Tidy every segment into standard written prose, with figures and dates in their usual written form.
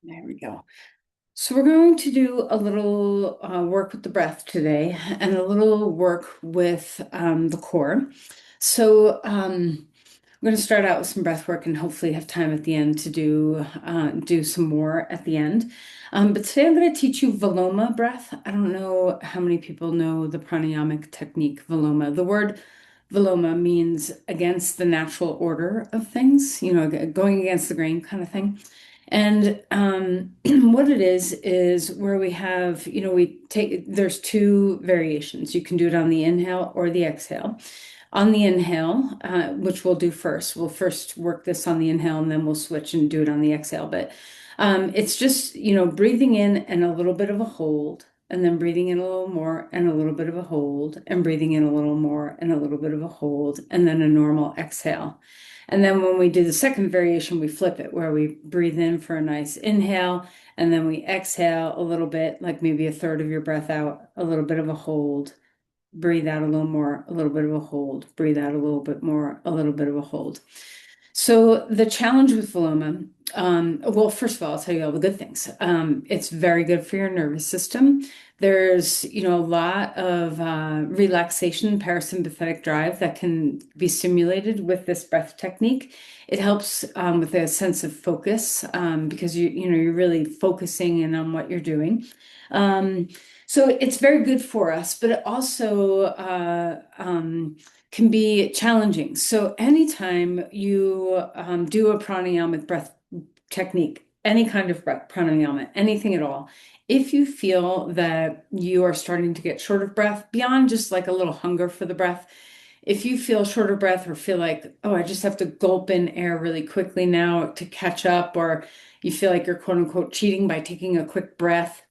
There we go. So we're going to do a little work with the breath today and a little work with the core. We're going to start out with some breath work and hopefully have time at the end to do some more at the end. But today I'm going to teach you Viloma breath. I don't know how many people know the pranayamic technique Viloma. The word Viloma means against the natural order of things, going against the grain kind of thing. And what it is where we have, there's two variations. You can do it on the inhale or the exhale. On the inhale, which we'll do first, we'll first work this on the inhale and then we'll switch and do it on the exhale. But it's just, breathing in and a little bit of a hold, and then breathing in a little more and a little bit of a hold, and breathing in a little more and a little bit of a hold, and then a normal exhale. And then when we do the second variation, we flip it where we breathe in for a nice inhale, and then we exhale a little bit, like maybe a third of your breath out, a little bit of a hold, breathe out a little more, a little bit of a hold, breathe out a little bit more, a little bit of a hold. So the challenge with Viloma, well, first of all, I'll tell you all the good things. It's very good for your nervous system. There's, a lot of relaxation, parasympathetic drive that can be stimulated with this breath technique. It helps with a sense of focus because you're really focusing in on what you're doing. Um, so it's very good for us, but it also can be challenging. So anytime you do a pranayamic breath technique, any kind of pranayama, anything at all, if you feel that you are starting to get short of breath, beyond just like a little hunger for the breath, if you feel short of breath or feel like, oh, I just have to gulp in air really quickly now to catch up, or you feel like you're quote unquote cheating by taking a quick breath,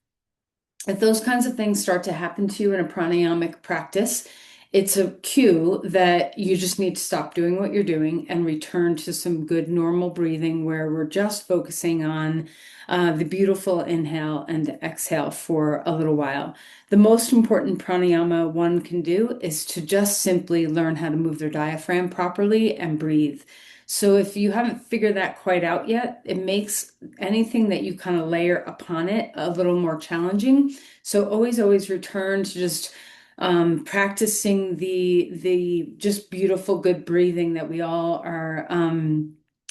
if those kinds of things start to happen to you in a pranayamic practice, it's a cue that you just need to stop doing what you're doing and return to some good normal breathing where we're just focusing on the beautiful inhale and exhale for a little while. The most important pranayama one can do is to just simply learn how to move their diaphragm properly and breathe. So if you haven't figured that quite out yet, it makes anything that you kind of layer upon it a little more challenging. So always return to just practicing the just beautiful, good breathing that we all are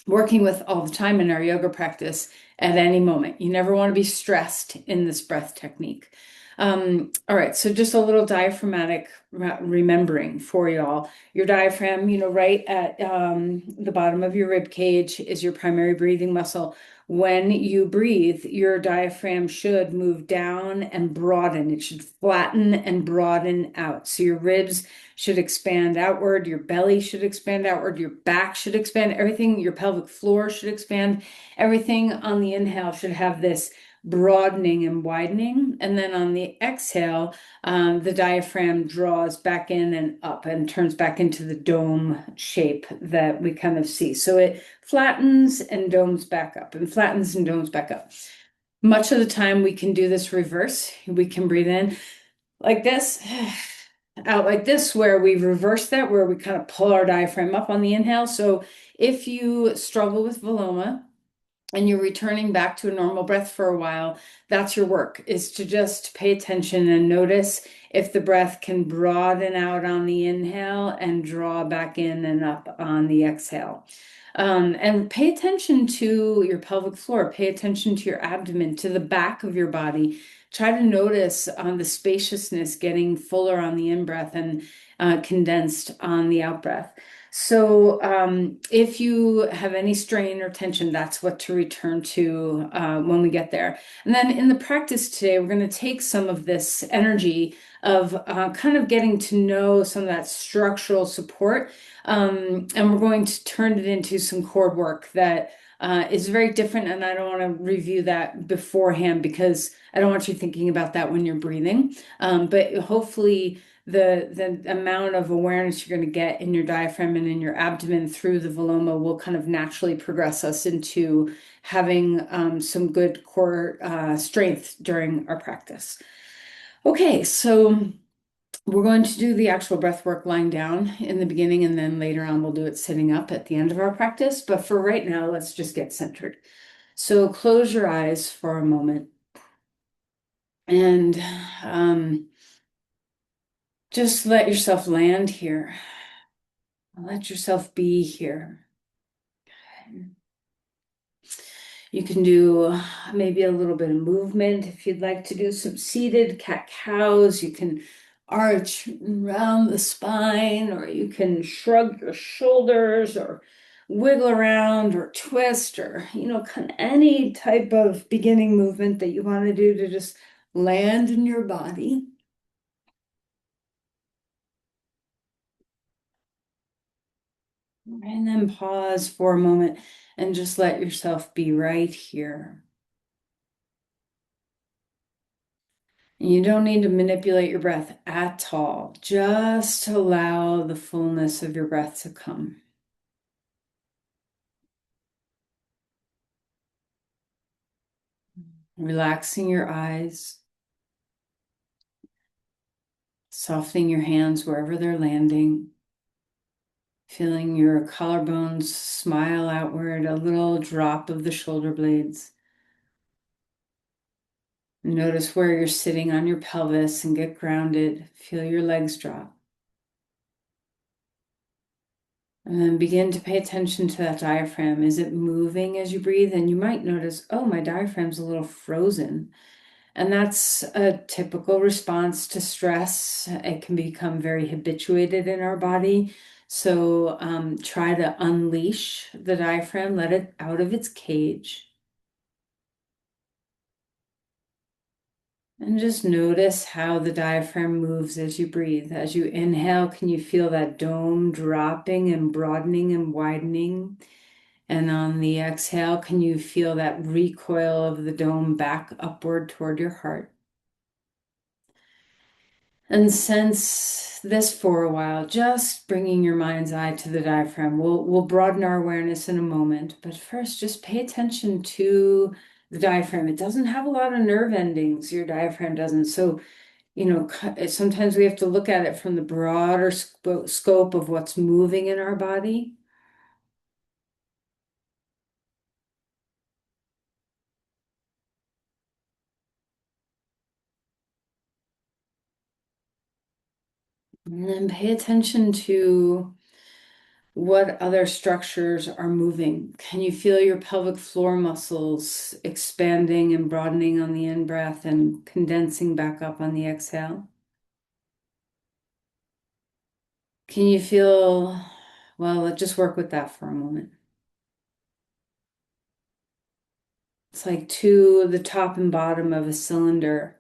working with all the time in our yoga practice at any moment. You never want to be stressed in this breath technique. All right, so just a little diaphragmatic remembering for y'all. Your diaphragm, right at the bottom of your rib cage is your primary breathing muscle. When you breathe, your diaphragm should move down and broaden. It should flatten and broaden out. So your ribs should expand outward, your belly should expand outward, your back should expand, everything, your pelvic floor should expand. Everything on the inhale should have this broadening and widening. And then on the exhale, the diaphragm draws back in and up and turns back into the dome shape that we kind of see. So it flattens and domes back up and flattens and domes back up. Much of the time we can do this reverse. We can breathe in like this, out like this, where we reverse that, where we kind of pull our diaphragm up on the inhale. So if you struggle with Viloma, and you're returning back to a normal breath for a while, that's your work, is to just pay attention and notice if the breath can broaden out on the inhale and draw back in and up on the exhale. And pay attention to your pelvic floor, pay attention to your abdomen, to the back of your body. Try to notice the spaciousness getting fuller on the in-breath and condensed on the out-breath. So if you have any strain or tension, that's what to return to when we get there. And then in the practice today, we're going to take some of this energy of kind of getting to know some of that structural support, and we're going to turn it into some core work that is very different. And I don't want to review that beforehand because I don't want you thinking about that when you're breathing. But hopefully, the amount of awareness you're going to get in your diaphragm and in your abdomen through the Viloma will kind of naturally progress us into having some good core strength during our practice. Okay, so we're going to do the actual breath work lying down in the beginning, and then later on we'll do it sitting up at the end of our practice. But for right now, let's just get centered. So close your eyes for a moment and um, just let yourself land here. Let yourself be here. You can do maybe a little bit of movement. If you'd like to do some seated cat-cows, you can arch around the spine, or you can shrug your shoulders, or wiggle around, or twist, or, any type of beginning movement that you want to do to just land in your body. And then pause for a moment and just let yourself be right here. You don't need to manipulate your breath at all. Just allow the fullness of your breath to come. Relaxing your eyes, softening your hands wherever they're landing, feeling your collarbones smile outward, a little drop of the shoulder blades. Notice where you're sitting on your pelvis and get grounded. Feel your legs drop. And then begin to pay attention to that diaphragm. Is it moving as you breathe? And you might notice, oh, my diaphragm's a little frozen. And that's a typical response to stress. It can become very habituated in our body. So try to unleash the diaphragm, let it out of its cage. And just notice how the diaphragm moves as you breathe. As you inhale, can you feel that dome dropping and broadening and widening? And on the exhale, can you feel that recoil of the dome back upward toward your heart? And sense this for a while, just bringing your mind's eye to the diaphragm. We'll broaden our awareness in a moment, but first just pay attention to the diaphragm. It doesn't have a lot of nerve endings, your diaphragm doesn't. So, sometimes we have to look at it from the broader scope of what's moving in our body. And then pay attention to what other structures are moving. Can you feel your pelvic floor muscles expanding and broadening on the in-breath and condensing back up on the exhale? Can you feel, well, let's just work with that for a moment. It's like the top and bottom of a cylinder.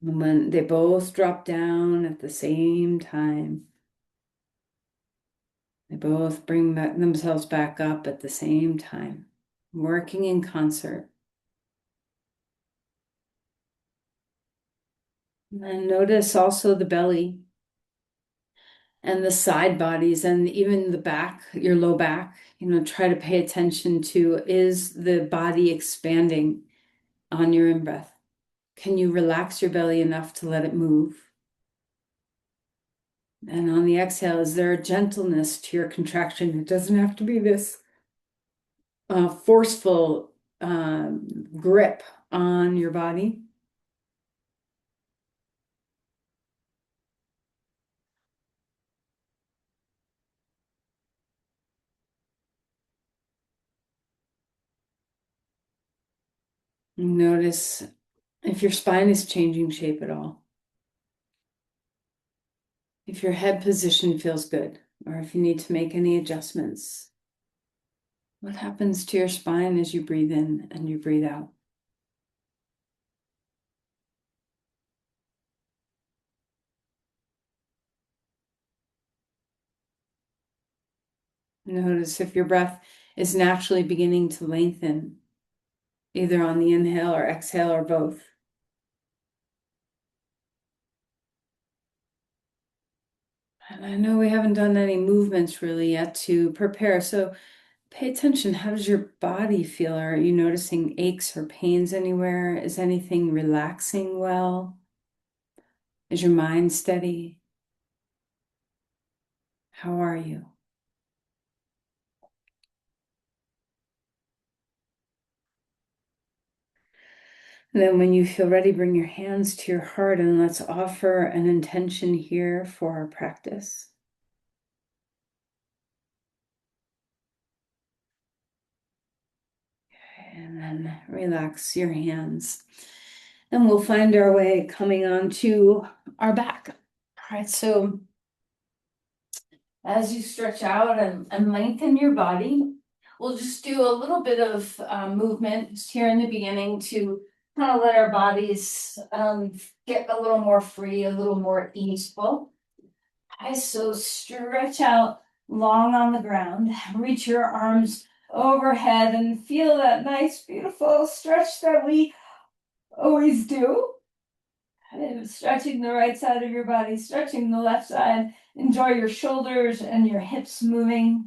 And when they both drop down at the same time, they both bring themselves back up at the same time, working in concert. And notice also the belly and the side bodies and even the back, your low back. Try to pay attention to, is the body expanding on your in-breath? Can you relax your belly enough to let it move? And on the exhale, is there a gentleness to your contraction? It doesn't have to be this forceful grip on your body. Notice if your spine is changing shape at all. If your head position feels good, or if you need to make any adjustments. What happens to your spine as you breathe in and you breathe out? Notice if your breath is naturally beginning to lengthen, either on the inhale or exhale or both. And I know we haven't done any movements really yet to prepare, so pay attention. How does your body feel? Are you noticing aches or pains anywhere? Is anything relaxing well? Is your mind steady? How are you? And then when you feel ready, bring your hands to your heart and let's offer an intention here for our practice. And then relax your hands. And we'll find our way coming onto our back. All right, so as you stretch out and lengthen your body, we'll just do a little bit of movement just here in the beginning to kind of let our bodies get a little more free, a little more easeful. Okay, so stretch out long on the ground, reach your arms overhead and feel that nice, beautiful stretch that we always do. And stretching the right side of your body, stretching the left side. Enjoy your shoulders and your hips moving.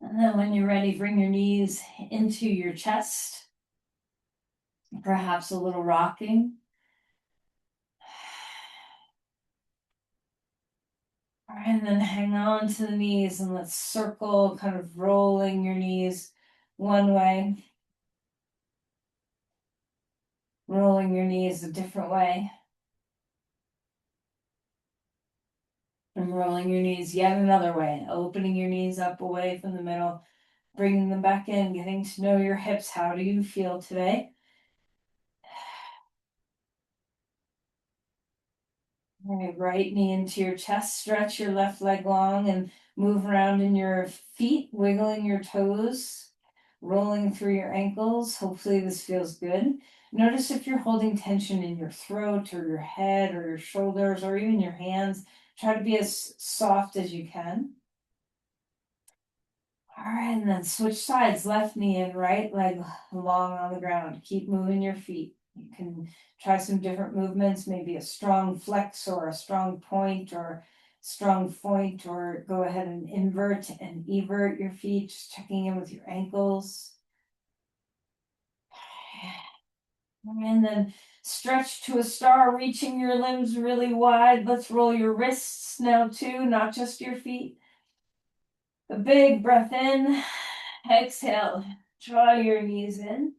And then when you're ready, bring your knees into your chest, perhaps a little rocking. All right, and then hang on to the knees and let's circle, kind of rolling your knees one way, rolling your knees a different way, and rolling your knees yet another way, opening your knees up away from the middle, bringing them back in, getting to know your hips. How do you feel today? All right, right knee into your chest, stretch your left leg long and move around in your feet, wiggling your toes, rolling through your ankles. Hopefully this feels good. Notice if you're holding tension in your throat or your head or your shoulders or even your hands. Try to be as soft as you can. All right, and then switch sides, left knee and right leg long on the ground. Keep moving your feet. You can try some different movements, maybe a strong flex or a strong point or strong point, or go ahead and invert and evert your feet, just checking in with your ankles. And then stretch to a star, reaching your limbs really wide. Let's roll your wrists now too, not just your feet. A big breath in, exhale, draw your knees in.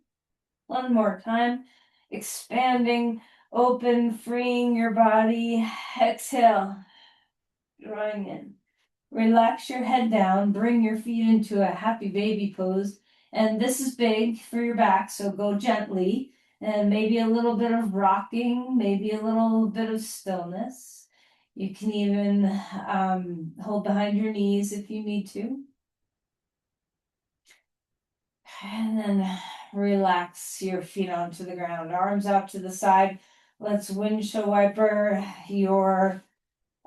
One more time, expanding, open, freeing your body. Exhale, drawing in. Relax your head down, bring your feet into a happy baby pose. And this is big for your back, so go gently. And maybe a little bit of rocking, maybe a little bit of stillness. You can even hold behind your knees if you need to. And then relax your feet onto the ground, arms out to the side. Let's windshield wiper your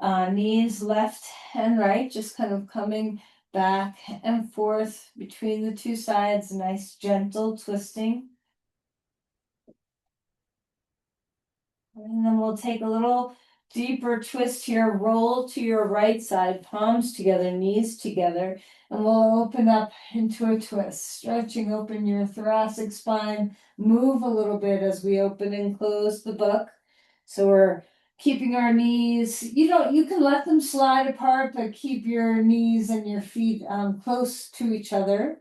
knees left and right, just kind of coming back and forth between the two sides, nice gentle twisting. And then we'll take a little deeper twist here, roll to your right side, palms together, knees together, and we'll open up into a twist, stretching open your thoracic spine, move a little bit as we open and close the book. So we're keeping our knees, you can let them slide apart, but keep your knees and your feet close to each other.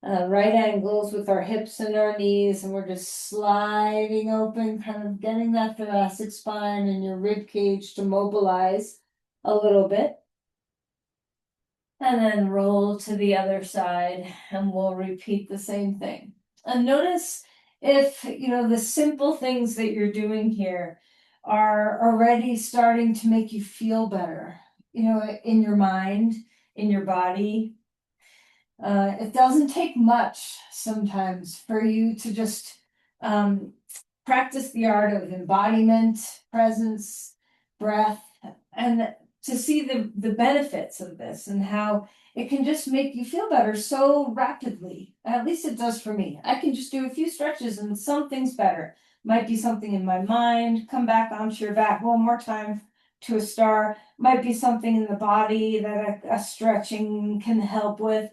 Right angles with our hips and our knees, and we're just sliding open, kind of getting that thoracic spine and your rib cage to mobilize a little bit. And then roll to the other side, and we'll repeat the same thing. And notice if, the simple things that you're doing here are already starting to make you feel better, in your mind, in your body. It doesn't take much sometimes for you to just practice the art of embodiment, presence, breath, and to see the benefits of this and how it can just make you feel better so rapidly. At least it does for me. I can just do a few stretches and something's better. Might be something in my mind, come back onto your back one more time to a star. Might be something in the body that a stretching can help with.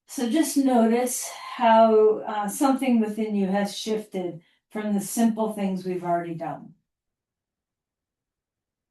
So just notice how something within you has shifted from the simple things we've already done.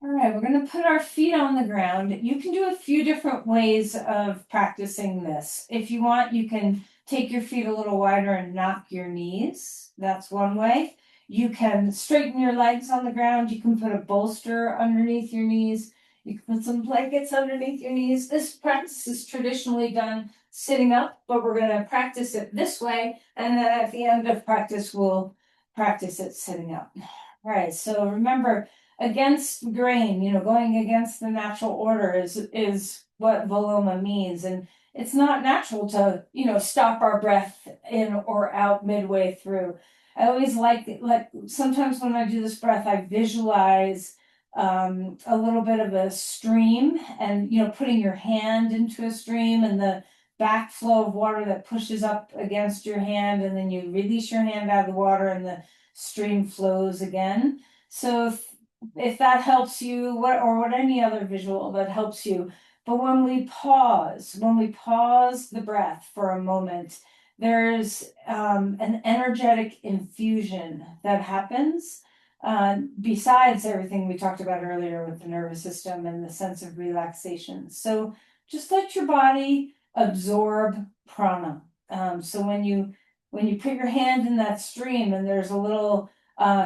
All right, we're going to put our feet on the ground. You can do a few different ways of practicing this. If you want, you can take your feet a little wider and knock your knees. That's one way. You can straighten your legs on the ground. You can put a bolster underneath your knees. You can put some blankets underneath your knees. This practice is traditionally done sitting up, but we're going to practice it this way. And then at the end of practice, we'll practice it sitting up. All right, so remember, against grain, going against the natural order is what Viloma means. And it's not natural to, stop our breath in or out midway through. I always like sometimes when I do this breath, I visualize a little bit of a stream and, putting your hand into a stream and the backflow of water that pushes up against your hand, and then you release your hand out of the water and the stream flows again. So if that helps you, what any other visual that helps you. But when we pause the breath for a moment, there's an energetic infusion that happens, besides everything we talked about earlier with the nervous system and the sense of relaxation. So just let your body absorb prana. So when you put your hand in that stream and there's a little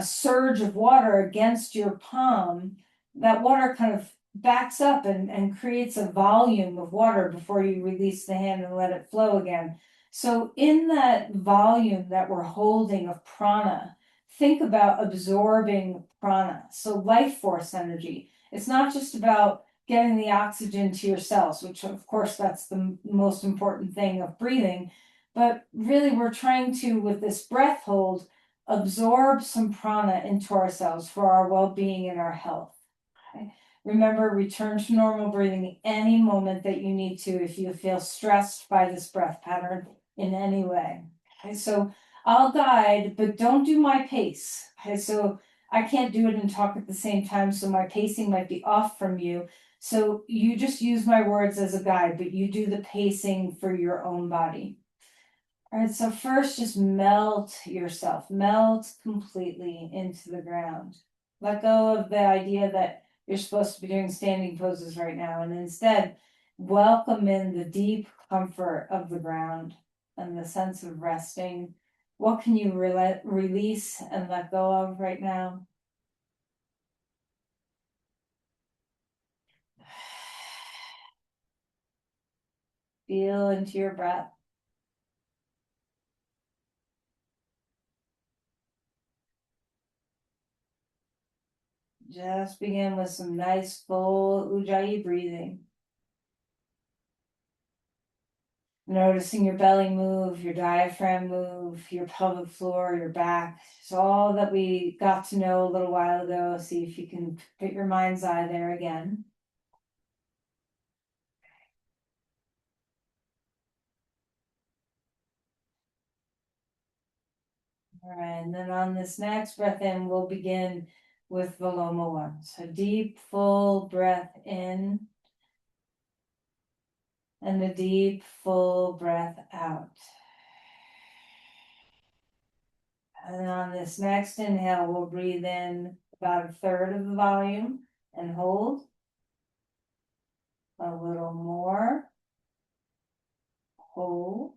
surge of water against your palm, that water kind of backs up and creates a volume of water before you release the hand and let it flow again. So in that volume that we're holding of prana, think about absorbing prana. So life force energy. It's not just about getting the oxygen to your cells, which of course that's the most important thing of breathing, but really we're trying to, with this breath hold, absorb some prana into ourselves for our well-being and our health. Okay? Remember, return to normal breathing any moment that you need to if you feel stressed by this breath pattern in any way. Okay, so I'll guide, but don't do my pace. Okay, so I can't do it and talk at the same time, so my pacing might be off from you. So you just use my words as a guide, but you do the pacing for your own body. All right, so first just melt yourself, melt completely into the ground. Let go of the idea that you're supposed to be doing standing poses right now, and instead welcome in the deep comfort of the ground and the sense of resting. What can you release and let go of right now? Feel into your breath. Just begin with some nice full Ujjayi breathing. Noticing your belly move, your diaphragm move, your pelvic floor, your back. It's all that we got to know a little while ago. See if you can put your mind's eye there again. All right, and then on this next breath in, we'll begin with Viloma 1. So deep, full breath in, and a deep, full breath out. And on this next inhale, we'll breathe in about a third of the volume and hold. A little more. Hold.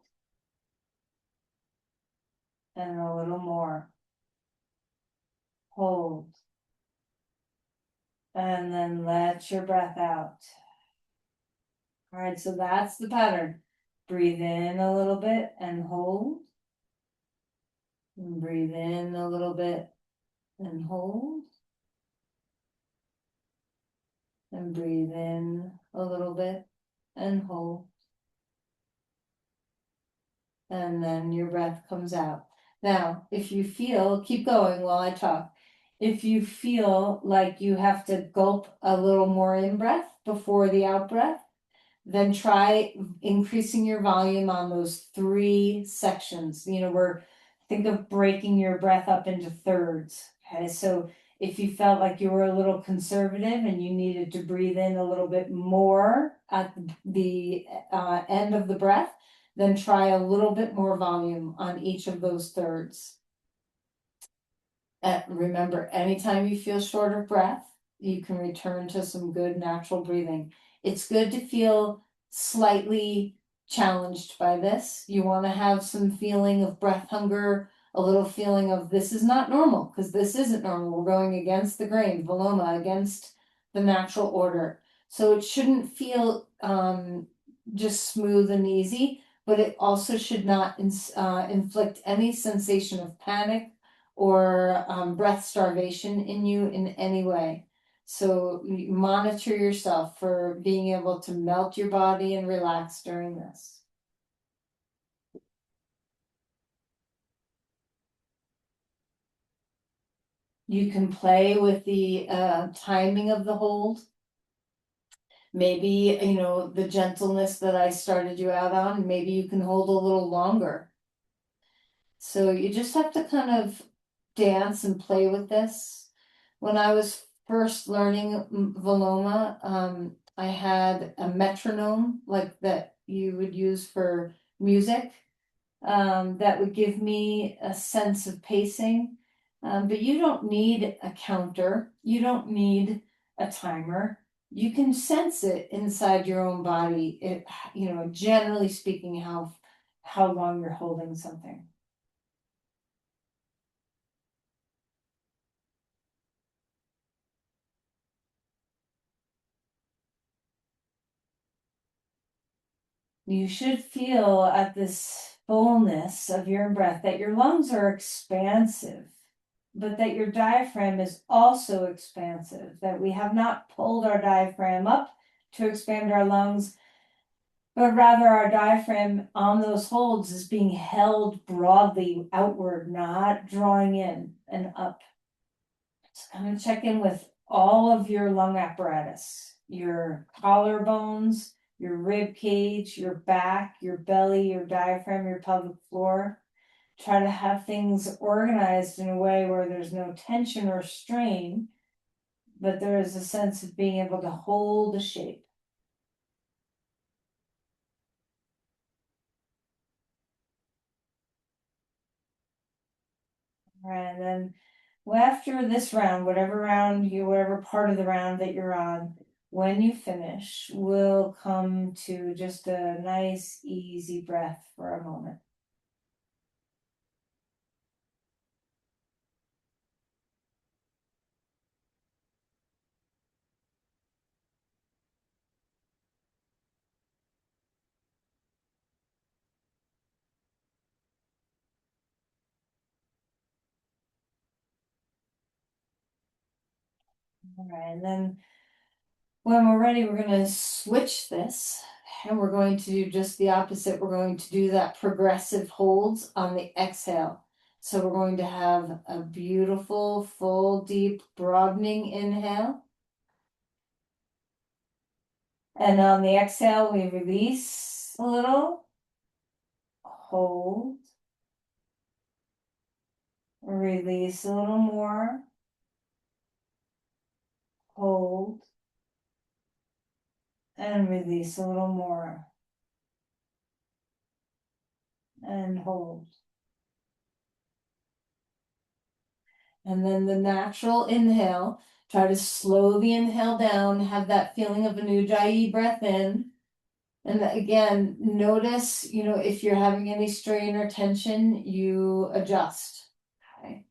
And a little more. Hold. And then let your breath out. All right, so that's the pattern. Breathe in a little bit and hold. And breathe in a little bit and hold. And breathe in a little bit and hold. And then your breath comes out. Now, if you feel, keep going while I talk. If you feel like you have to gulp a little more in breath before the out breath, then try increasing your volume on those 3 sections. Think of breaking your breath up into thirds. Okay, so if you felt like you were a little conservative and you needed to breathe in a little bit more at the end of the breath, then try a little bit more volume on each of those thirds. And remember, anytime you feel short of breath, you can return to some good natural breathing. It's good to feel slightly challenged by this. You want to have some feeling of breath hunger, a little feeling of this is not normal, because this isn't normal. We're going against the grain, Viloma, against the natural order. So it shouldn't feel just smooth and easy, but it also should not inflict any sensation of panic or breath starvation in you in any way. So you monitor yourself for being able to melt your body and relax during this. You can play with the timing of the hold. Maybe, the gentleness that I started you out on, maybe you can hold a little longer. So you just have to kind of dance and play with this. When I was first learning Viloma, I had a metronome like that you would use for music, that would give me a sense of pacing. But you don't need a counter, you don't need a timer. You can sense it inside your own body. Generally speaking, how long you're holding something. You should feel at this fullness of your breath that your lungs are expansive, but that your diaphragm is also expansive, that we have not pulled our diaphragm up to expand our lungs, but rather our diaphragm on those holds is being held broadly outward, not drawing in and up. So kind of check in with all of your lung apparatus, your collarbones, your rib cage, your back, your belly, your diaphragm, your pelvic floor. Try to have things organized in a way where there's no tension or strain, but there is a sense of being able to hold the shape. And then after this round, whatever part of the round that you're on, when you finish, we'll come to just a nice, easy breath for a moment. All right, and then when we're ready, we're going to switch this and we're going to do just the opposite. We're going to do that progressive holds on the exhale. So we're going to have a beautiful, full, deep, broadening inhale. And on the exhale, we release a little, hold, release a little more, hold, and release a little more, and hold. And then the natural inhale, try to slow the inhale down, have that feeling of a Ujjayi breath in. And again, notice, if you're having any strain or tension, you adjust. Okay.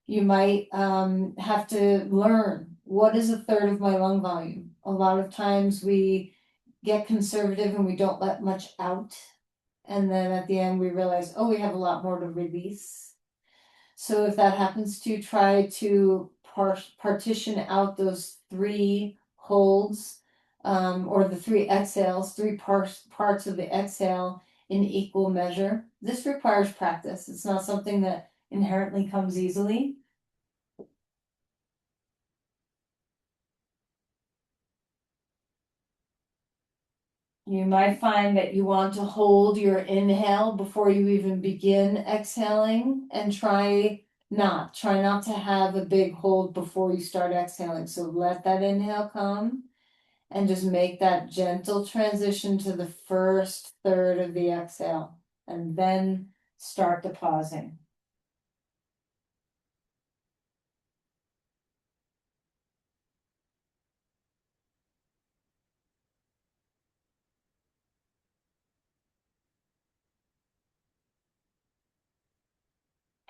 You might have to learn what is a third of my lung volume. A lot of times we get conservative and we don't let much out. And then at the end, we realize, oh, we have a lot more to release. So if that happens to try to partition out those three holds, or the three exhales, three parts of the exhale in equal measure. This requires practice. It's not something that inherently comes easily. You might find that you want to hold your inhale before you even begin exhaling, and try not to have a big hold before you start exhaling. So let that inhale come and just make that gentle transition to the first third of the exhale, and then start the pausing.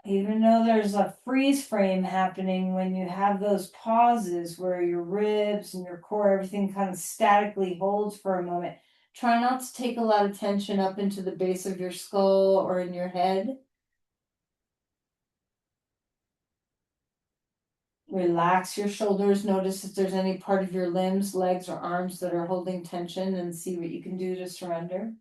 Even though there's a freeze frame happening when you have those pauses where your ribs and your core, everything kind of statically holds for a moment. Try not to take a lot of tension up into the base of your skull or in your head. Relax your shoulders. Notice if there's any part of your limbs, legs, or arms that are holding tension and see what you can do to surrender.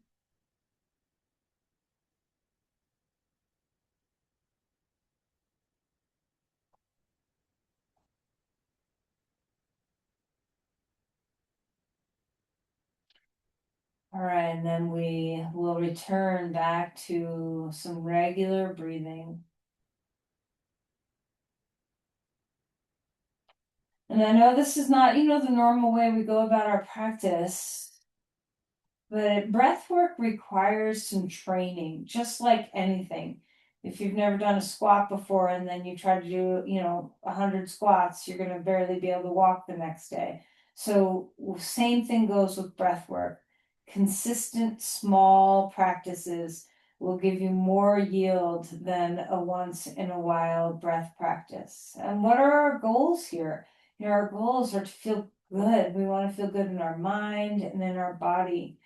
All right, and then we will return back to some regular breathing. And I know this is not, the normal way we go about our practice, but breath work requires some training, just like anything. If you've never done a squat before and then you try to do, 100 squats, you're going to barely be able to walk the next day. So, same thing goes with breath work. Consistent, small practices will give you more yield than a once in a while breath practice. And what are our goals here? Our goals are to feel good. We want to feel good in our mind and in our body.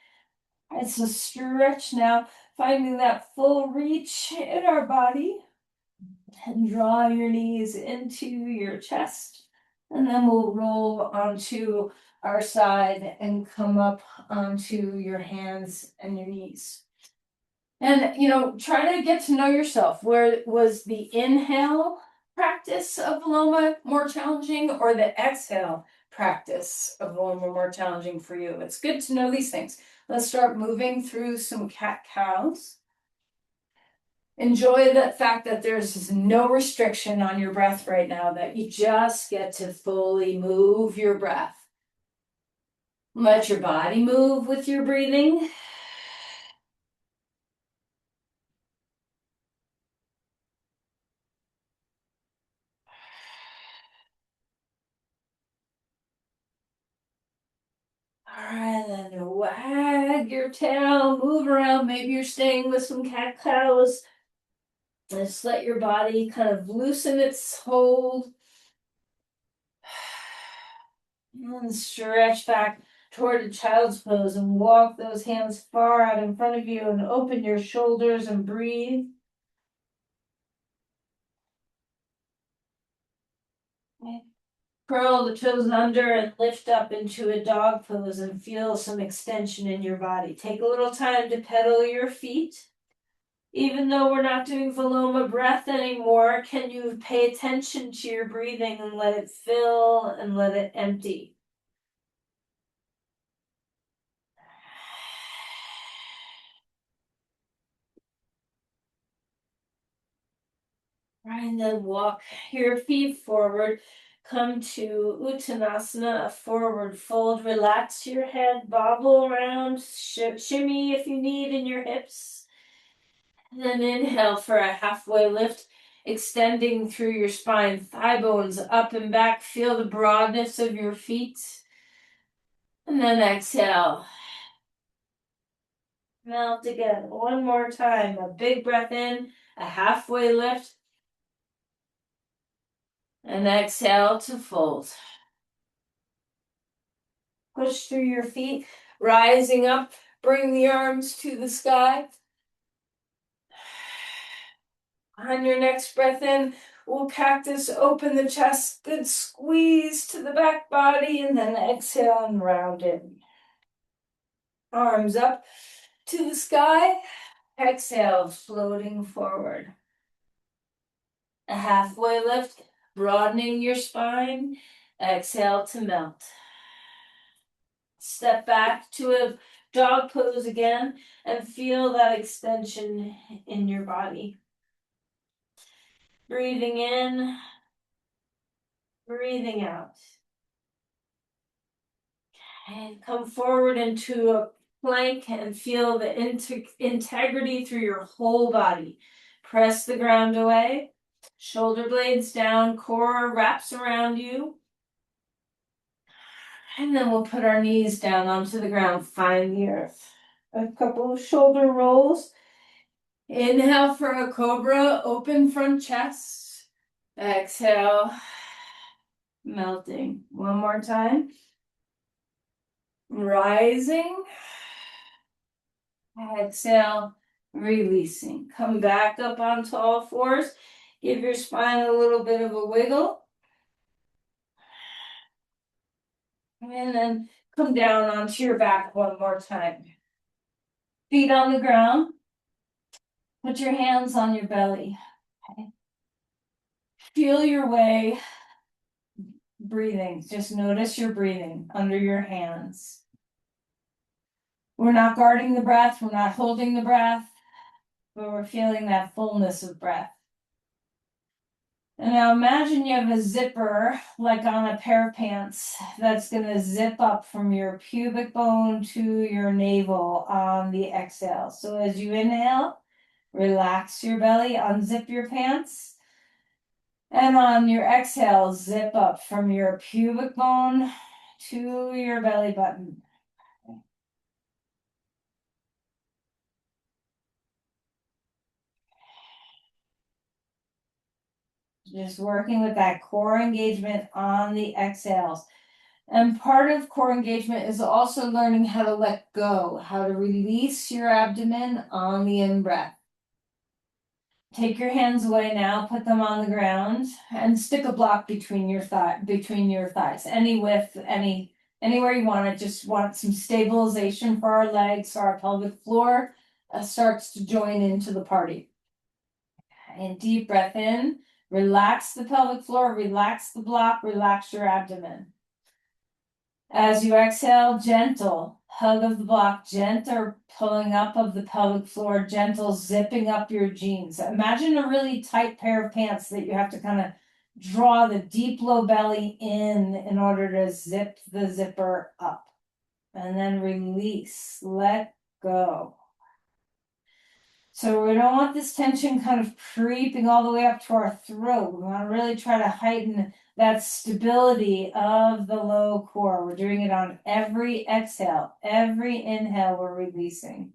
It's a stretch now, finding that full reach in our body. And draw your knees into your chest. And then we'll roll onto our side and come up onto your hands and your knees. And, try to get to know yourself. Where was the inhale practice of Viloma more challenging or the exhale practice of Viloma more challenging for you? It's good to know these things. Let's start moving through some cat-cows. Enjoy the fact that there's no restriction on your breath right now, that you just get to fully move your breath. Let your body move with your breathing. All right, then wag your tail, move around. Maybe you're staying with some cat cows. Just let your body kind of loosen its hold. And stretch back toward a child's pose and walk those hands far out in front of you and open your shoulders and breathe. Curl the toes under and lift up into a dog pose and feel some extension in your body. Take a little time to pedal your feet. Even though we're not doing Viloma breath anymore, can you pay attention to your breathing and let it fill and let it empty? Right, and then walk your feet forward. Come to Uttanasana, a forward fold. Relax your head, bobble around, shimmy if you need in your hips. And then inhale for a halfway lift, extending through your spine, thigh bones up and back. Feel the broadness of your feet. And then exhale. Melt again. One more time. A big breath in, a halfway lift. And exhale to fold. Push through your feet, rising up. Bring the arms to the sky. On your next breath in, we'll cactus, open the chest, good squeeze to the back body, and then exhale and round it. Arms up to the sky. Exhale, floating forward. A halfway lift, broadening your spine. Exhale to melt. Step back to a dog pose again and feel that extension in your body. Breathing in, breathing out. And come forward into a plank and feel the integrity through your whole body. Press the ground away. Shoulder blades down, core wraps around you. And then we'll put our knees down onto the ground, find the earth. A couple of shoulder rolls. Inhale for a cobra, open front chest. Exhale, melting. One more time. Rising. Exhale, releasing. Come back up onto all fours. Give your spine a little bit of a wiggle. And then come down onto your back one more time. Feet on the ground. Put your hands on your belly. Okay. Feel your way breathing. Just notice your breathing under your hands. We're not guarding the breath. We're not holding the breath, but we're feeling that fullness of breath. And now imagine you have a zipper, like on a pair of pants, that's going to zip up from your pubic bone to your navel on the exhale. So as you inhale, relax your belly, unzip your pants. And on your exhale, zip up from your pubic bone to your belly button. Just working with that core engagement on the exhales. And part of core engagement is also learning how to let go, how to release your abdomen on the in-breath. Take your hands away now, put them on the ground, and stick a block between your thighs. Any width, anywhere you want it. Just want some stabilization for our legs, so our pelvic floor starts to join into the party. And deep breath in, relax the pelvic floor, relax the block, relax your abdomen. As you exhale, gentle hug of the block, gentle pulling up of the pelvic floor, gentle zipping up your jeans. Imagine a really tight pair of pants that you have to kind of draw the deep low belly in order to zip the zipper up. And then release, let go. So we don't want this tension kind of creeping all the way up to our throat. We want to really try to heighten that stability of the low core. We're doing it on every exhale. Every inhale, we're releasing.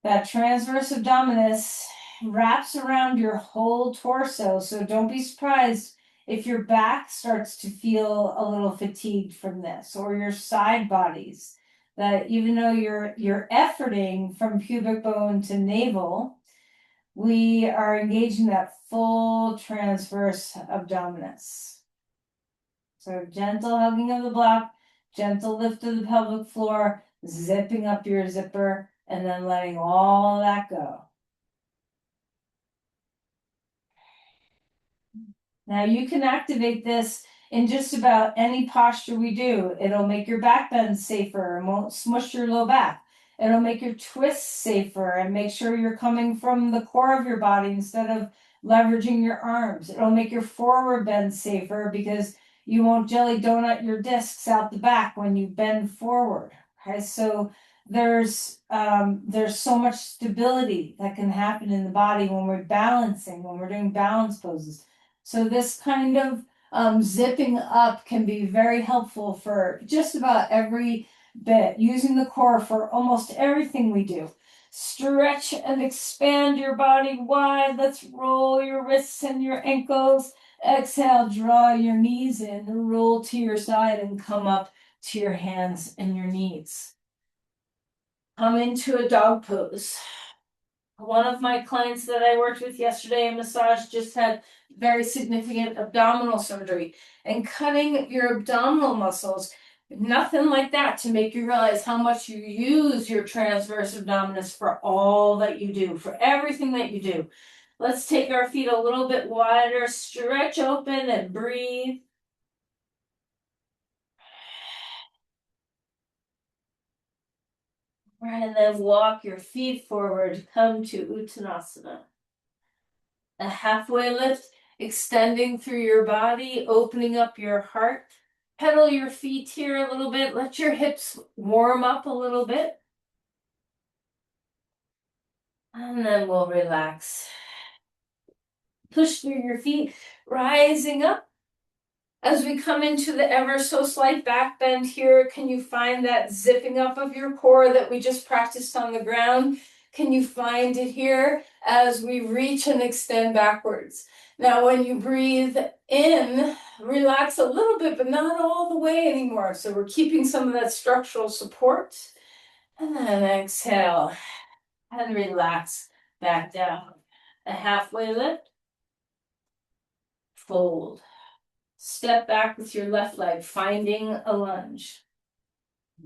That transverse abdominis wraps around your whole torso. So don't be surprised if your back starts to feel a little fatigued from this, or your side bodies. That even though you're efforting from pubic bone to navel, we are engaging that full transverse abdominis. So gentle hugging of the block, gentle lift of the pelvic floor, zipping up your zipper, and then letting all that go. Now you can activate this in just about any posture we do. It'll make your back bend safer and won't smush your low back. It'll make your twists safer and make sure you're coming from the core of your body instead of leveraging your arms. It'll make your forward bend safer because you won't jelly donut your discs out the back when you bend forward. Okay, so there's so much stability that can happen in the body when we're balancing, when we're doing balance poses. So this kind of zipping up can be very helpful for just about every bit, using the core for almost everything we do. Stretch and expand your body wide. Let's roll your wrists and your ankles. Exhale, draw your knees in, roll to your side and come up to your hands and your knees. Come into a dog pose. One of my clients that I worked with yesterday in massage just had very significant abdominal surgery, and cutting your abdominal muscles, nothing like that to make you realize how much you use your transverse abdominis for all that you do, for everything that you do. Let's take our feet a little bit wider, stretch open and breathe. And then walk your feet forward, come to Uttanasana. A halfway lift, extending through your body, opening up your heart. Pedal your feet here a little bit. Let your hips warm up a little bit. And then we'll relax. Push through your feet, rising up. As we come into the ever so slight back bend here, can you find that zipping up of your core that we just practiced on the ground? Can you find it here as we reach and extend backwards? Now, when you breathe in, relax a little bit, but not all the way anymore. So we're keeping some of that structural support. And then exhale and relax back down. A halfway lift, fold. Step back with your left leg, finding a lunge.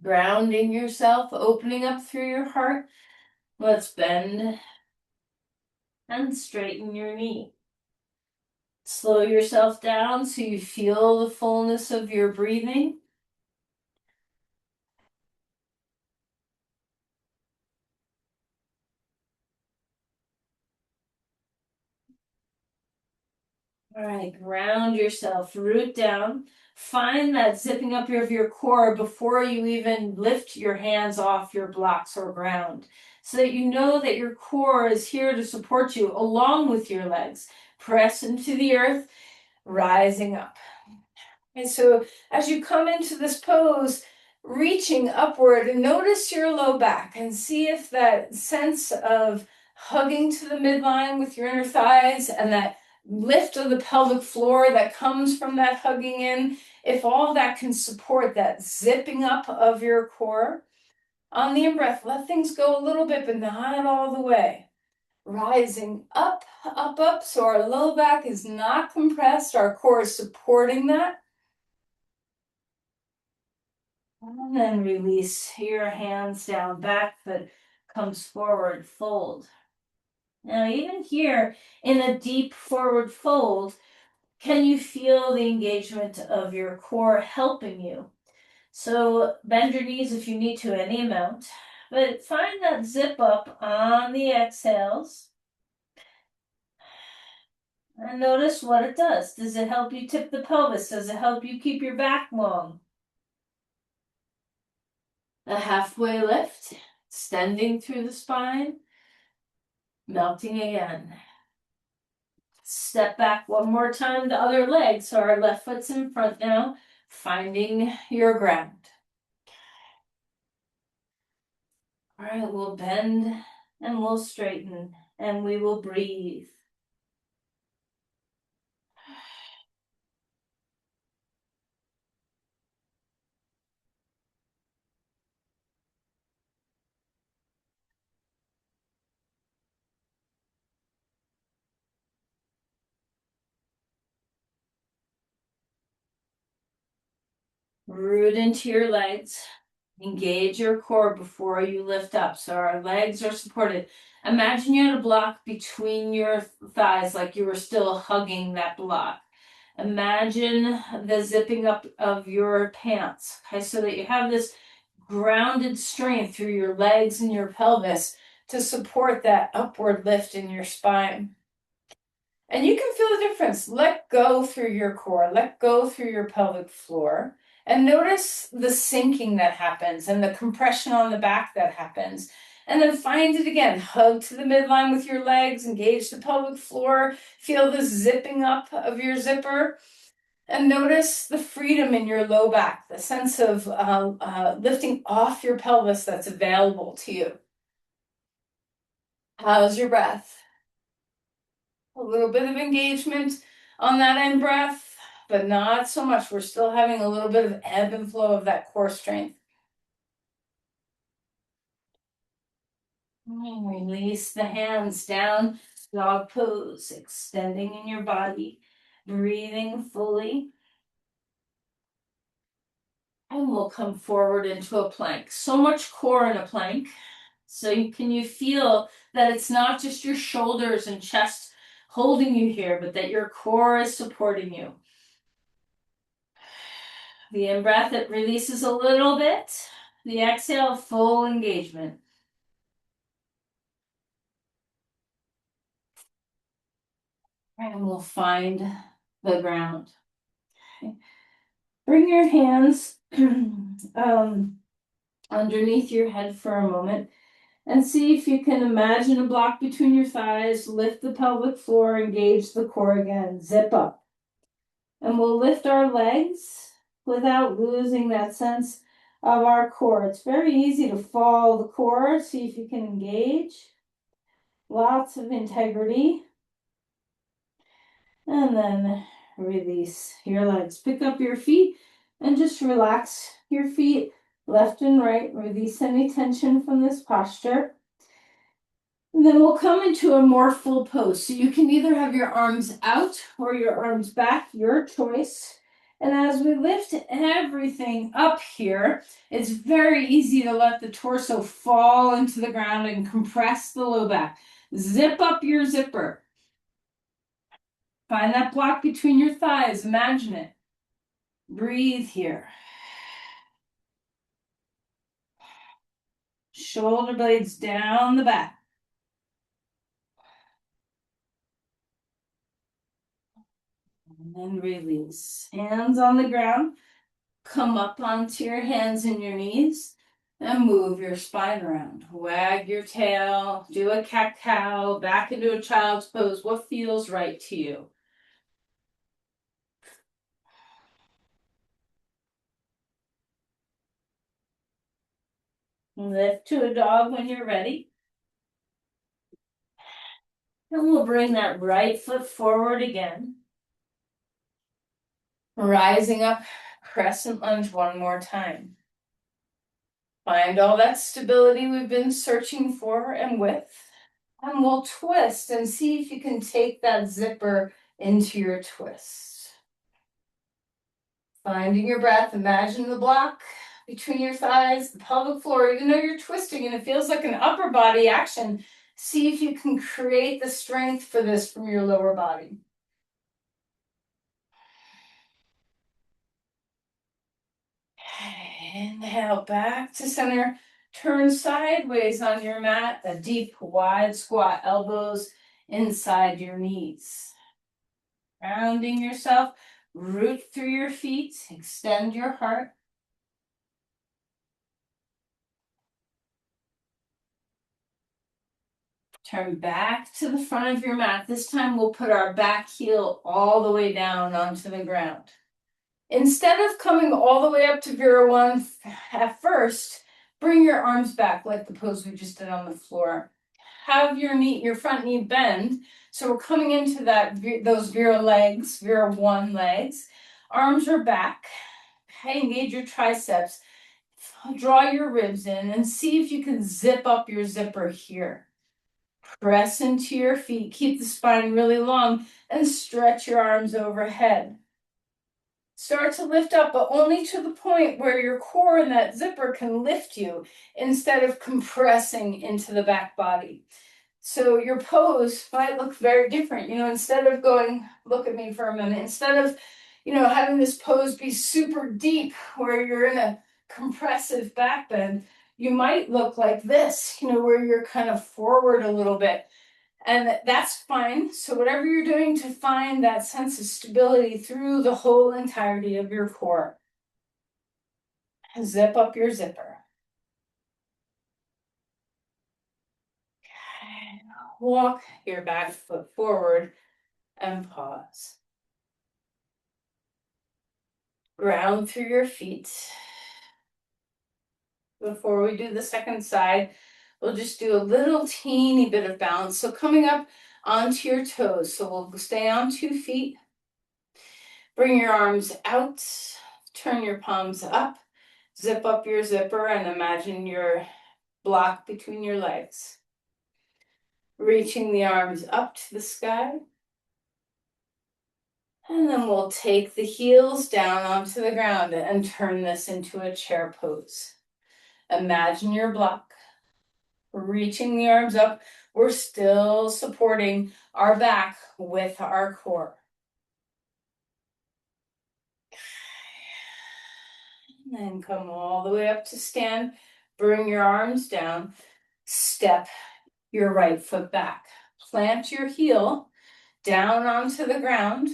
Grounding yourself, opening up through your heart. Let's bend and straighten your knee. Slow yourself down so you feel the fullness of your breathing. All right, ground yourself, root down. Find that zipping up of your core before you even lift your hands off your blocks or ground, so that you know that your core is here to support you along with your legs. Press into the earth, rising up. And so as you come into this pose, reaching upward, and notice your low back and see if that sense of hugging to the midline with your inner thighs and that lift of the pelvic floor that comes from that hugging in, if all that can support that zipping up of your core. On the in-breath, let things go a little bit, but not all the way. Rising up, up, up, so our low back is not compressed, our core is supporting that. And then release your hands down, back foot comes forward, fold. Now, even here in a deep forward fold, can you feel the engagement of your core helping you? So bend your knees if you need to, any amount, but find that zip up on the exhales. And notice what it does. Does it help you tip the pelvis? Does it help you keep your back long? A halfway lift, extending through the spine, melting again. Step back one more time, the other leg. So our left foot's in front now, finding your ground. All right, we'll bend and we'll straighten and we will breathe. Root into your legs. Engage your core before you lift up. So our legs are supported. Imagine you had a block between your thighs, like you were still hugging that block. Imagine the zipping up of your pants, okay, so that you have this grounded strength through your legs and your pelvis to support that upward lift in your spine. And you can feel the difference. Let go through your core, let go through your pelvic floor, and notice the sinking that happens and the compression on the back that happens. And then find it again. Hug to the midline with your legs, engage the pelvic floor, feel the zipping up of your zipper. And notice the freedom in your low back, the sense of lifting off your pelvis that's available to you. How's your breath? A little bit of engagement on that in breath, but not so much. We're still having a little bit of ebb and flow of that core strength. And release the hands down, dog pose, extending in your body, breathing fully. And we'll come forward into a plank. So much core in a plank. So can you feel that it's not just your shoulders and chest holding you here, but that your core is supporting you. The in-breath, it releases a little bit. The exhale, full engagement. And we'll find the ground. Okay. Bring your hands underneath your head for a moment and see if you can imagine a block between your thighs. Lift the pelvic floor, engage the core again, zip up. And we'll lift our legs without losing that sense of our core. It's very easy to follow the core. See if you can engage. Lots of integrity. And then release your legs. Pick up your feet and just relax your feet left and right. Release any tension from this posture. And then we'll come into a more full pose. So you can either have your arms out or your arms back, your choice. And as we lift everything up here, it's very easy to let the torso fall into the ground and compress the low back. Zip up your zipper. Find that block between your thighs. Imagine it. Breathe here. Shoulder blades down the back. And then release. Hands on the ground. Come up onto your hands and your knees and move your spine around. Wag your tail, do a cat-cow, back into a child's pose. What feels right to you? Lift to a dog when you're ready. And we'll bring that right foot forward again. Rising up, crescent lunge one more time. Find all that stability we've been searching for and with. And we'll twist and see if you can take that zipper into your twist. Finding your breath, imagine the block between your thighs, the pelvic floor, even though you're twisting and it feels like an upper body action, see if you can create the strength for this from your lower body. Inhale back to center. Turn sideways on your mat, a deep, wide squat, elbows inside your knees. Grounding yourself, root through your feet, extend your heart. Turn back to the front of your mat. This time we'll put our back heel all the way down onto the ground. Instead of coming all the way up to Vera 1 at first, bring your arms back like the pose we just did on the floor. Have your front knee bend. So we're coming into those Vera legs, Vera 1 legs. Arms are back. Okay, engage your triceps. Draw your ribs in and see if you can zip up your zipper here. Press into your feet, keep the spine really long, and stretch your arms overhead. Start to lift up, but only to the point where your core and that zipper can lift you instead of compressing into the back body. So your pose might look very different. Instead of going, look at me for a minute, instead of, having this pose be super deep where you're in a compressive back bend, you might look like this, where you're kind of forward a little bit. And that's fine. So whatever you're doing to find that sense of stability through the whole entirety of your core. Zip up your zipper. Walk your back foot forward and pause. Ground through your feet. Before we do the second side, we'll just do a little teeny bit of balance. So coming up onto your toes. So we'll stay on 2 feet. Bring your arms out. Turn your palms up. Zip up your zipper and imagine your block between your legs. Reaching the arms up to the sky. And then we'll take the heels down onto the ground and turn this into a chair pose. Imagine your block. Reaching the arms up. We're still supporting our back with our core. And then come all the way up to stand. Bring your arms down. Step your right foot back. Plant your heel down onto the ground.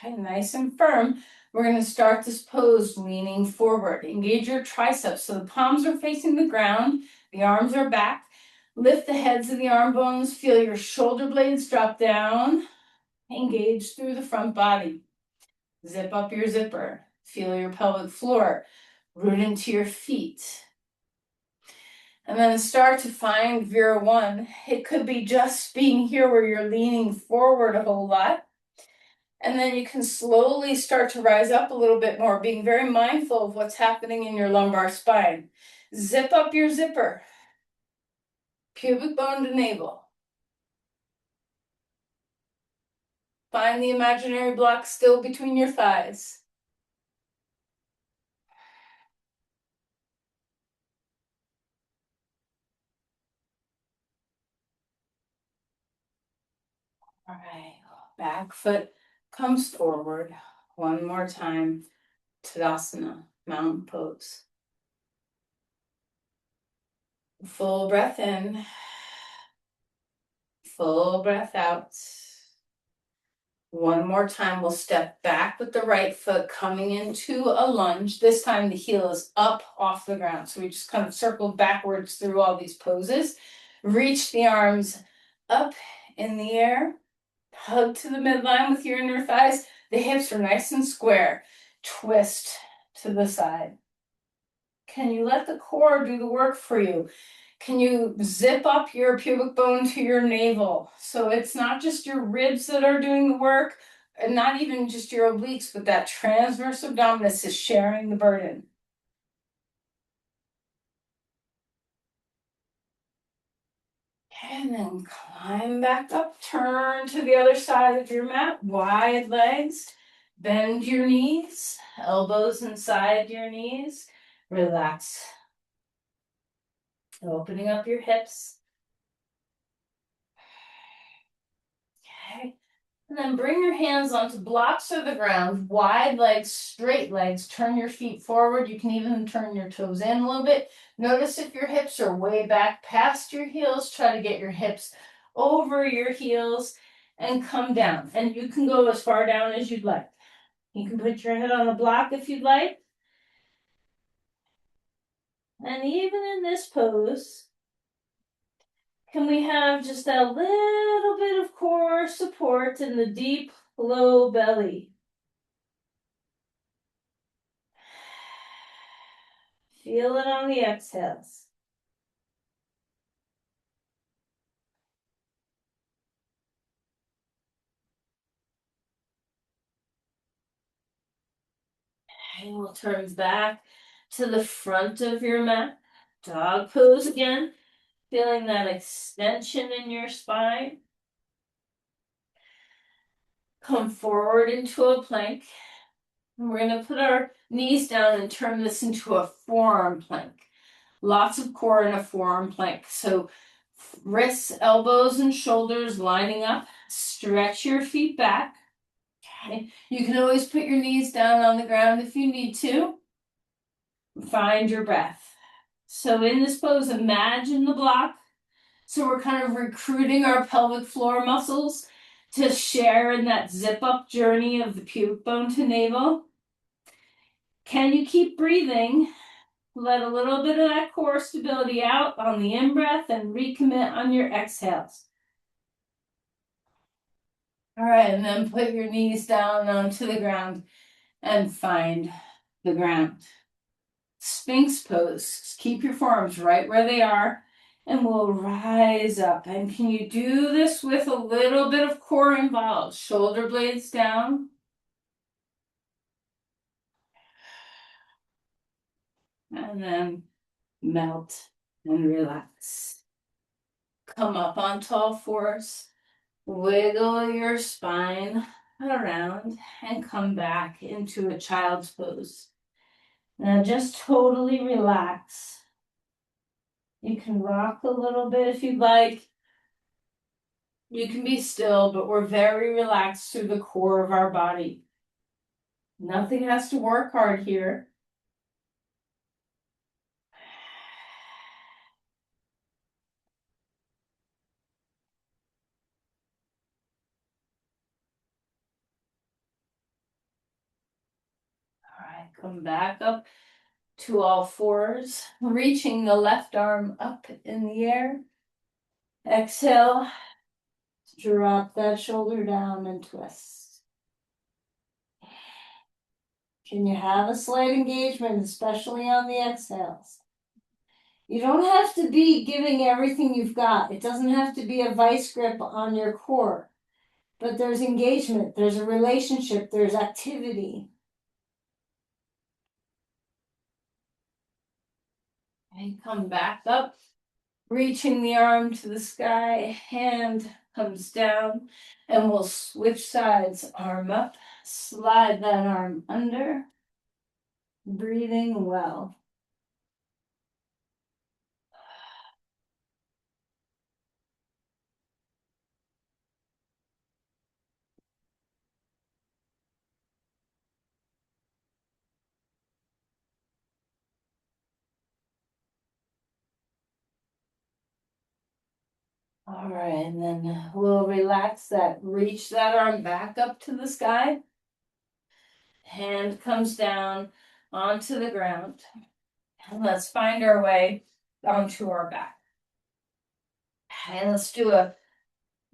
Okay, nice and firm. We're going to start this pose leaning forward. Engage your triceps so the palms are facing the ground. The arms are back. Lift the heads of the arm bones. Feel your shoulder blades drop down. Engage through the front body. Zip up your zipper. Feel your pelvic floor. root into your feet. And then start to find Vera 1. It could be just being here where you're leaning forward a whole lot. And then you can slowly start to rise up a little bit more, being very mindful of what's happening in your lumbar spine. Zip up your zipper, pubic bone to navel. Find the imaginary block still between your thighs. All right, back foot comes forward. One more time, Tadasana, mountain pose. Full breath in, full breath out. One more time, we'll step back with the right foot coming into a lunge. This time the heel is up off the ground. So we just kind of circled backwards through all these poses. Reach the arms up in the air. Hug to the midline with your inner thighs. The hips are nice and square. Twist to the side. Can you let the core do the work for you? Can you zip up your pubic bone to your navel? So it's not just your ribs that are doing the work, and not even just your obliques, but that transverse abdominis is sharing the burden. And then climb back up, turn to the other side of your mat, wide legs, bend your knees, elbows inside your knees, relax. Opening up your hips. Okay. And then bring your hands onto blocks of the ground, wide legs, straight legs. Turn your feet forward. You can even turn your toes in a little bit. Notice if your hips are way back past your heels. Try to get your hips over your heels and come down. And you can go as far down as you'd like. You can put your head on a block if you'd like. And even in this pose, can we have just a little bit of core support in the deep, low belly? Feel it on the exhales. And we'll turn back to the front of your mat. Dog pose again. Feeling that extension in your spine. Come forward into a plank. And we're going to put our knees down and turn this into a forearm plank. Lots of core in a forearm plank. So wrists, elbows, and shoulders lining up. Stretch your feet back. Okay. You can always put your knees down on the ground if you need to. Find your breath. So in this pose, imagine the block. So we're kind of recruiting our pelvic floor muscles to share in that zip up journey of the pubic bone to navel. Can you keep breathing? Let a little bit of that core stability out on the in-breath and recommit on your exhales. All right, and then put your knees down onto the ground and find the ground. Sphinx pose. Keep your forearms right where they are, and we'll rise up. And can you do this with a little bit of core involved? Shoulder blades down. And then melt and relax. Come up on tall fours. Wiggle your spine around and come back into a child's pose. Now just totally relax. You can rock a little bit if you'd like. You can be still, but we're very relaxed through the core of our body. Nothing has to work hard here. All right, come back up to all fours, reaching the left arm up in the air. Exhale, drop that shoulder down and twist. Can you have a slight engagement, especially on the exhales? You don't have to be giving everything you've got. It doesn't have to be a vice grip on your core, but there's engagement, there's a relationship, there's activity. And come back up, reaching the arm to the sky, hand comes down, and we'll switch sides, arm up, slide that arm under, breathing well. All right, and then we'll relax that, reach that arm back up to the sky. Hand comes down onto the ground. And let's find our way onto our back. And let's do a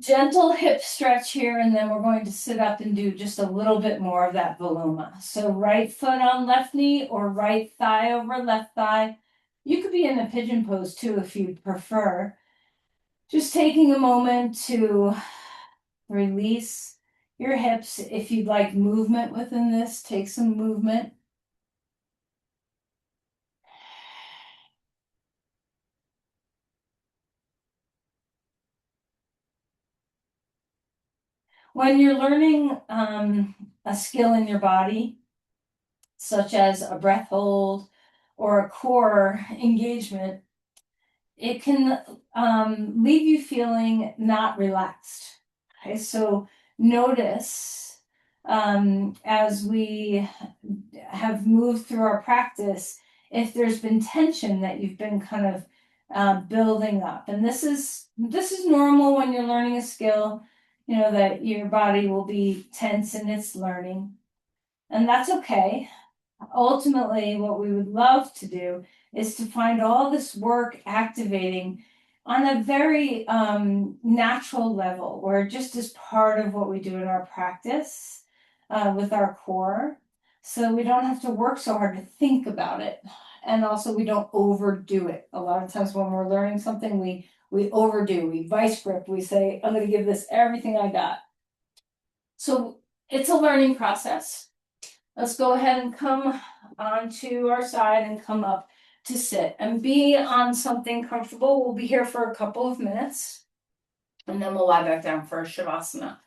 gentle hip stretch here, and then we're going to sit up and do just a little bit more of that Viloma. So right foot on left knee or right thigh over left thigh. You could be in the pigeon pose too if you prefer. Just taking a moment to release your hips. If you'd like movement within this, take some movement. When you're learning a skill in your body, such as a breath hold or a core engagement, it can leave you feeling not relaxed. Okay, so notice as we have moved through our practice, if there's been tension that you've been kind of building up, and this is normal when you're learning a skill, you know that your body will be tense in its learning, and that's okay. Ultimately, what we would love to do is to find all this work activating on a very natural level, where just as part of what we do in our practice with our core, so we don't have to work so hard to think about it, and also we don't overdo it. A lot of times when we're learning something, we overdo, we vice grip, we say, I'm going to give this everything I got. So it's a learning process. Let's go ahead and come onto our side and come up to sit and be on something comfortable. We'll be here for a couple of minutes and then we'll lie back down for a Shavasana.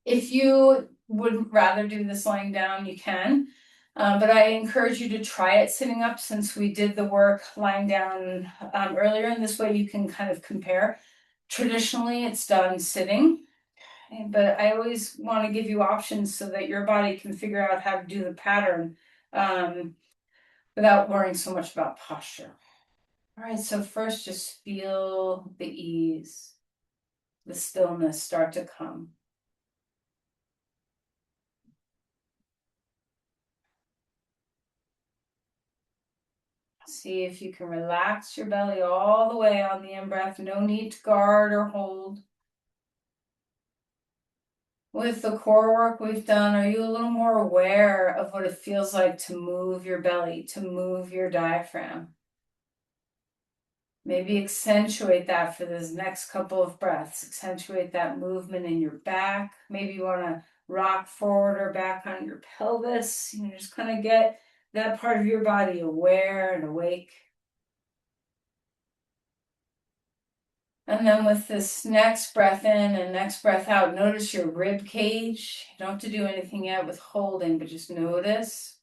If you would rather do this lying down, you can, but I encourage you to try it sitting up since we did the work lying down earlier, and this way you can kind of compare. Traditionally, it's done sitting. But I always want to give you options so that your body can figure out how to do the pattern without worrying so much about posture. All right, so first just feel the ease, the stillness start to come. See if you can relax your belly all the way on the in-breath. No need to guard or hold. With the core work we've done, are you a little more aware of what it feels like to move your belly, to move your diaphragm? Maybe accentuate that for this next couple of breaths. Accentuate that movement in your back. Maybe you want to rock forward or back on your pelvis. You know, just kind of get that part of your body aware and awake. And then with this next breath in and next breath out, notice your rib cage. You don't have to do anything yet with holding, but just notice.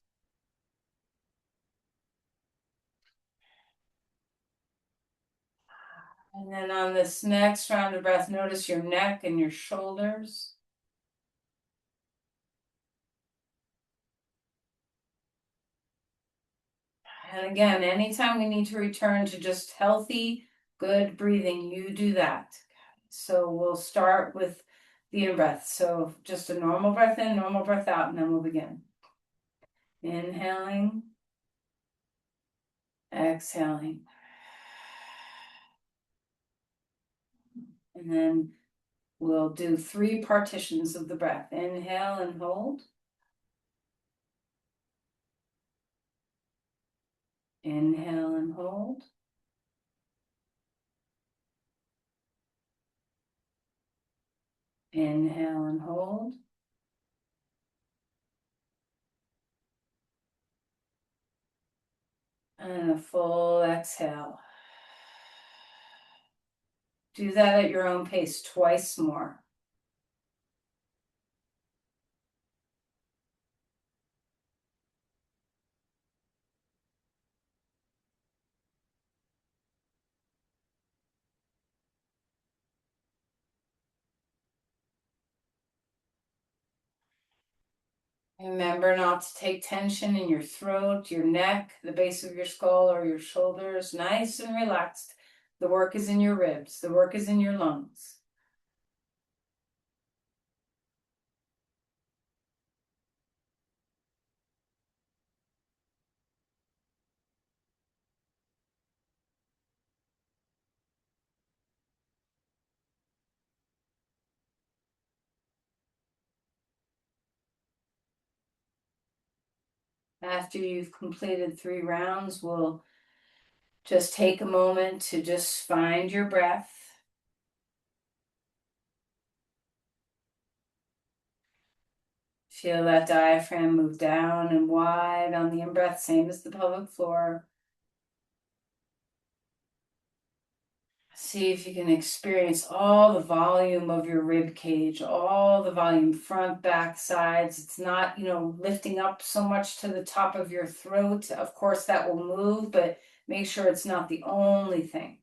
And then on this next round of breath, notice your neck and your shoulders. And again, anytime we need to return to just healthy, good breathing, you do that. So we'll start with the in-breath. So just a normal breath in, normal breath out, and then we'll begin. Inhaling, exhaling. And then we'll do 3 partitions of the breath. Inhale and hold. Inhale and hold. Inhale and hold. And a full exhale. Do that at your own pace twice more. Remember not to take tension in your throat, your neck, the base of your skull, or your shoulders. Nice and relaxed. The work is in your ribs. The work is in your lungs. After you've completed 3 rounds, we'll just take a moment to just find your breath. Feel that diaphragm move down and wide on the in-breath, same as the pelvic floor. See if you can experience all the volume of your rib cage, all the volume, front, back, sides. It's not, lifting up so much to the top of your throat. Of course, that will move, but make sure it's not the only thing.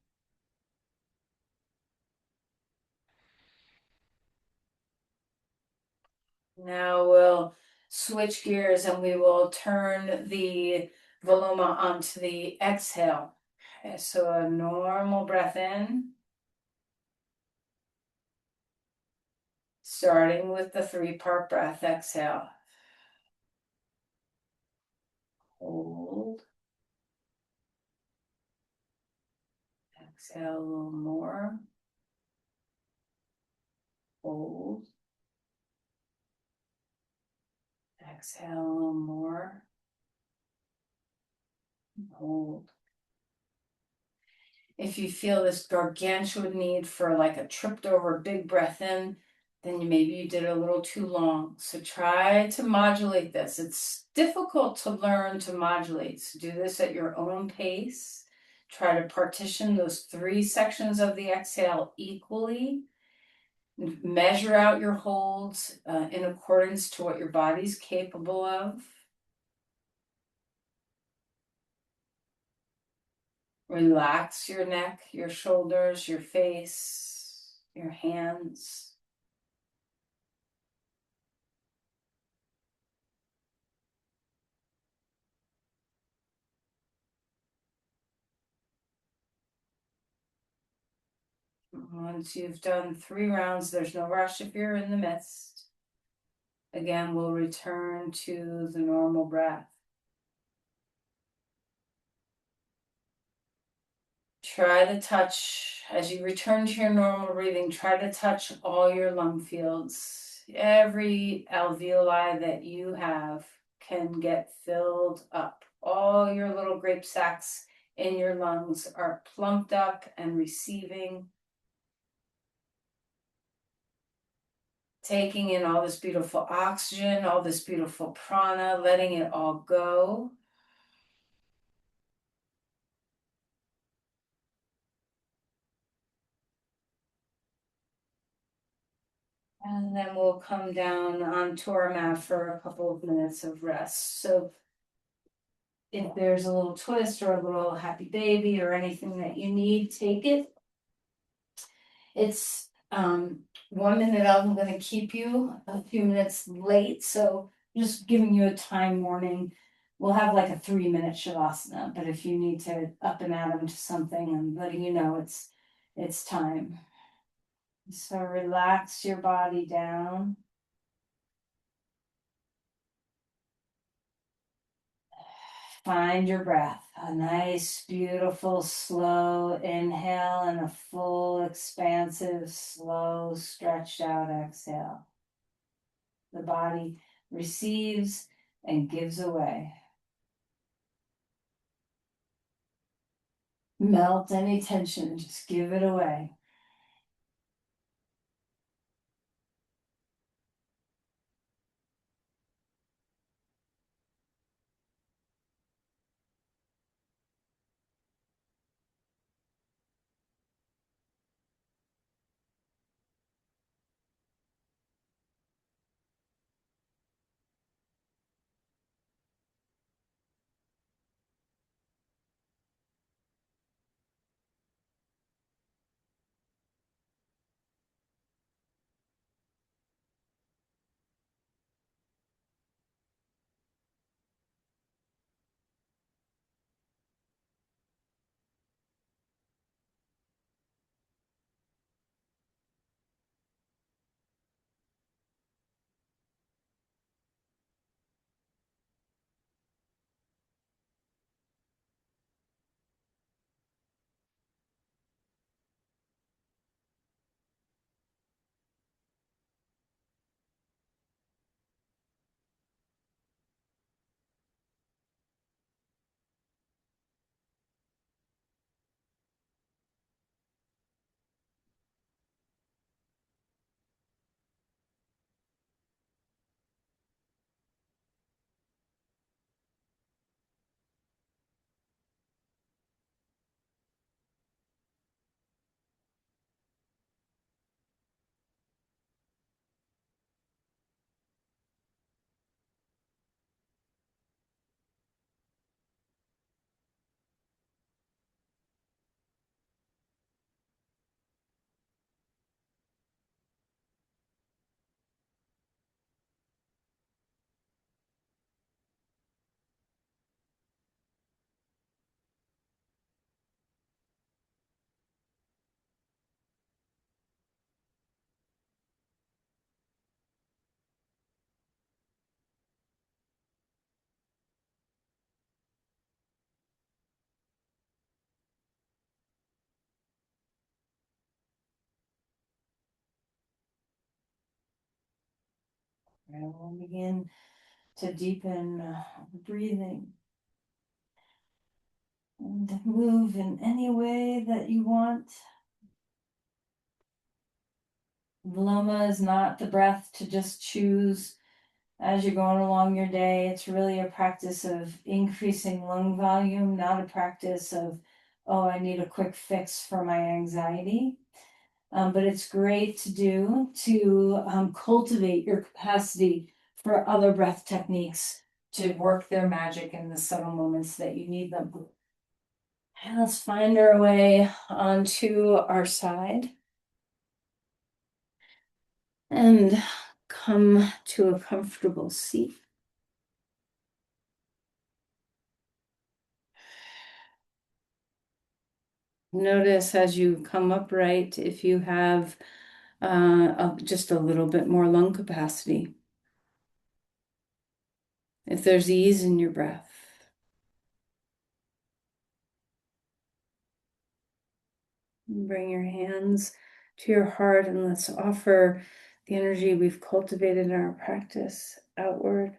Now we'll switch gears and we will turn the Viloma onto the exhale. Okay, so a normal breath in, starting with the 3-part breath. Exhale. Hold. Exhale a little more. Hold. Exhale a little more. Hold. If you feel this gargantuan need for like a tripped over big breath in, then maybe you did it a little too long. So try to modulate this. It's difficult to learn to modulate. So do this at your own pace. Try to partition those 3 sections of the exhale equally. Measure out your holds in accordance to what your body's capable of. Relax your neck, your shoulders, your face, your hands. Once you've done 3 rounds, there's no rush if you're in the midst. Again, we'll return to the normal breath. Try to touch, as you return to your normal breathing, try to touch all your lung fields. Every alveoli that you have can get filled up. All your little grape sacs in your lungs are plumped up and receiving. Taking in all this beautiful oxygen, all this beautiful prana, letting it all go. And then we'll come down onto our mat for a couple of minutes of rest. So if there's a little twist or a little happy baby or anything that you need, take it. It's 1 minute out. I'm going to keep you a few minutes late, so just giving you a time warning. We'll have like a 3-minute shavasana, but if you need to up and at 'em to something, I'm letting you know it's time. So relax your body down. Find your breath. A nice, beautiful, slow inhale and a full, expansive, slow, stretched out exhale. The body receives and gives away. Melt any tension, just give it away. And we'll begin to deepen the breathing and move in any way that you want. Viloma is not the breath to just choose as you're going along your day. It's really a practice of increasing lung volume, not a practice of, oh, I need a quick fix for my anxiety. But it's great to do to cultivate your capacity for other breath techniques to work their magic in the subtle moments that you need them. And let's find our way onto our side and come to a comfortable seat. Notice as you come upright if you have just a little bit more lung capacity. If there's ease in your breath. Bring your hands to your heart and let's offer the energy we've cultivated in our practice outward.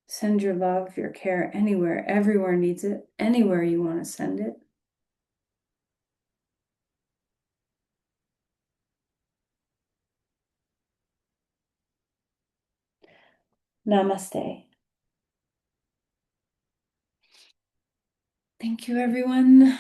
Send your love, your care anywhere, everywhere needs it, anywhere you want to send it. Namaste. Thank you, everyone.